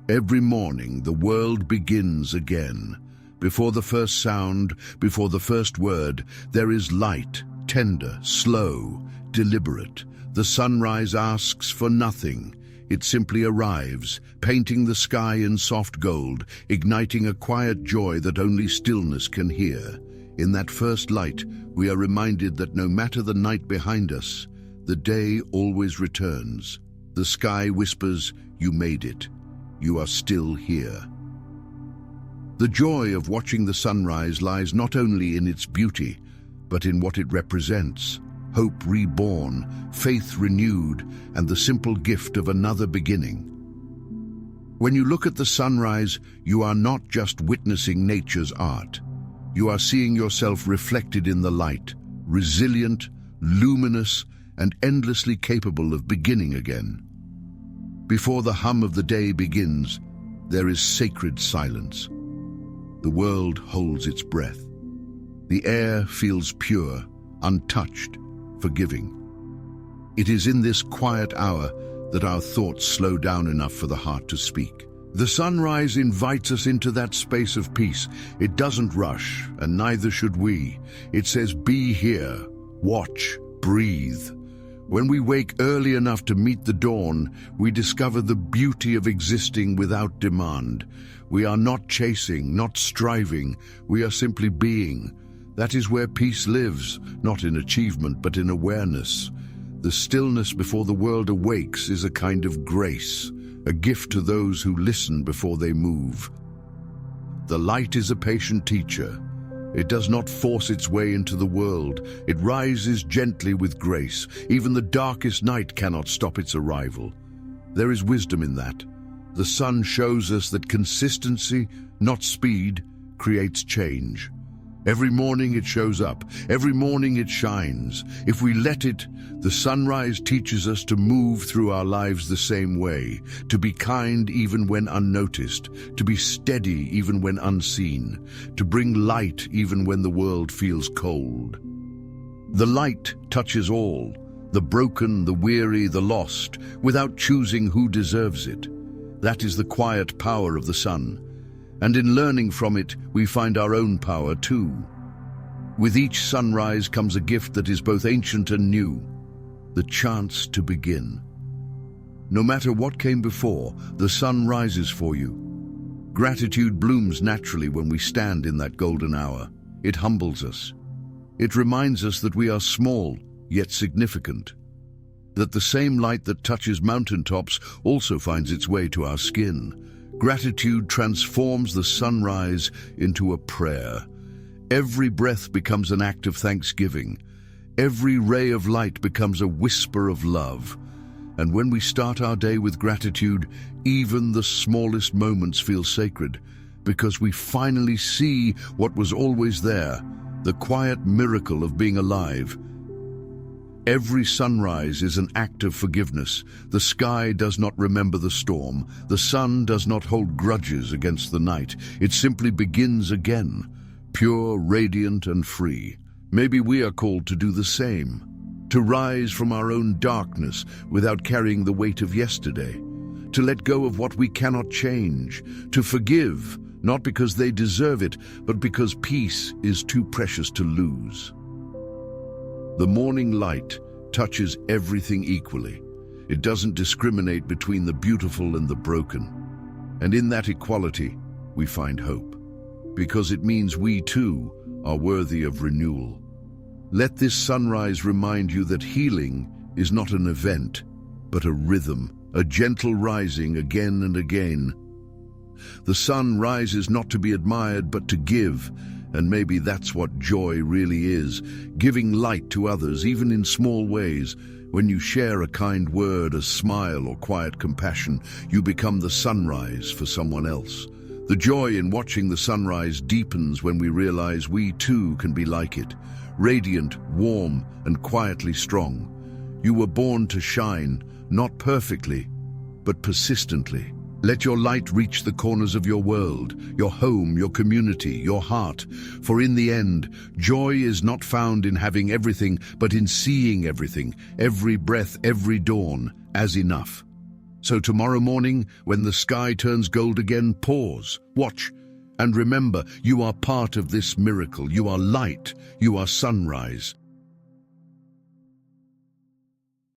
Every morning, the world begins again. Before the first sound, before the first word, there is light, tender, slow, deliberate. The sunrise asks for nothing. It simply arrives, painting the sky in soft gold, igniting a quiet joy that only stillness can hear. In that first light, we are reminded that no matter the night behind us, the day always returns. The sky whispers, "You made it. You are still here." The joy of watching the sunrise lies not only in its beauty, but in what it represents: hope reborn, faith renewed, and the simple gift of another beginning. When you look at the sunrise, you are not just witnessing nature's art. You are seeing yourself reflected in the light, resilient, luminous, and endlessly capable of beginning again. Before the hum of the day begins, there is sacred silence. The world holds its breath. The air feels pure, untouched, forgiving. It is in this quiet hour that our thoughts slow down enough for the heart to speak. The sunrise invites us into that space of peace. It doesn't rush, and neither should we. It says, "Be here, watch, breathe." When we wake early enough to meet the dawn, we discover the beauty of existing without demand. We are not chasing, not striving. We are simply being. That is where peace lives, not in achievement, but in awareness. The stillness before the world awakes is a kind of grace, a gift to those who listen before they move. The light is a patient teacher. It does not force its way into the world. It rises gently with grace. Even the darkest night cannot stop its arrival. There is wisdom in that. The sun shows us that consistency, not speed, creates change. Every morning it shows up. Every morning it shines. If we let it, the sunrise teaches us to move through our lives the same way, to be kind even when unnoticed, to be steady even when unseen, to bring light even when the world feels cold. The light touches all, the broken, the weary, the lost, without choosing who deserves it. That is the quiet power of the sun. And in learning from it, we find our own power too. With each sunrise comes a gift that is both ancient and new, the chance to begin. No matter what came before, the sun rises for you. Gratitude blooms naturally when we stand in that golden hour. It humbles us. It reminds us that we are small, yet significant. That the same light that touches mountaintops also finds its way to our skin. Gratitude transforms the sunrise into a prayer. Every breath becomes an act of thanksgiving. Every ray of light becomes a whisper of love. And when we start our day with gratitude, even the smallest moments feel sacred, because we finally see what was always there, the quiet miracle of being alive. Every sunrise is an act of forgiveness. The sky does not remember the storm. The sun does not hold grudges against the night. It simply begins again, pure, radiant, and free. Maybe we are called to do the same, to rise from our own darkness without carrying the weight of yesterday, to let go of what we cannot change, to forgive, not because they deserve it, but because peace is too precious to lose. The morning light touches everything equally. It doesn't discriminate between the beautiful and the broken. And in that equality, we find hope, because it means we too are worthy of renewal. Let this sunrise remind you that healing is not an event, but a rhythm, a gentle rising again and again. The sun rises not to be admired, but to give. And maybe that's what joy really is, giving light to others, even in small ways. When you share a kind word, a smile, or quiet compassion, you become the sunrise for someone else. The joy in watching the sunrise deepens when we realize we too can be like it, radiant, warm, and quietly strong. You were born to shine, not perfectly, but persistently. Let your light reach the corners of your world, your home, your community, your heart. For in the end, joy is not found in having everything, but in seeing everything, every breath, every dawn, as enough. So tomorrow morning, when the sky turns gold again, pause, watch, and remember, you are part of this miracle. You are light, you are sunrise.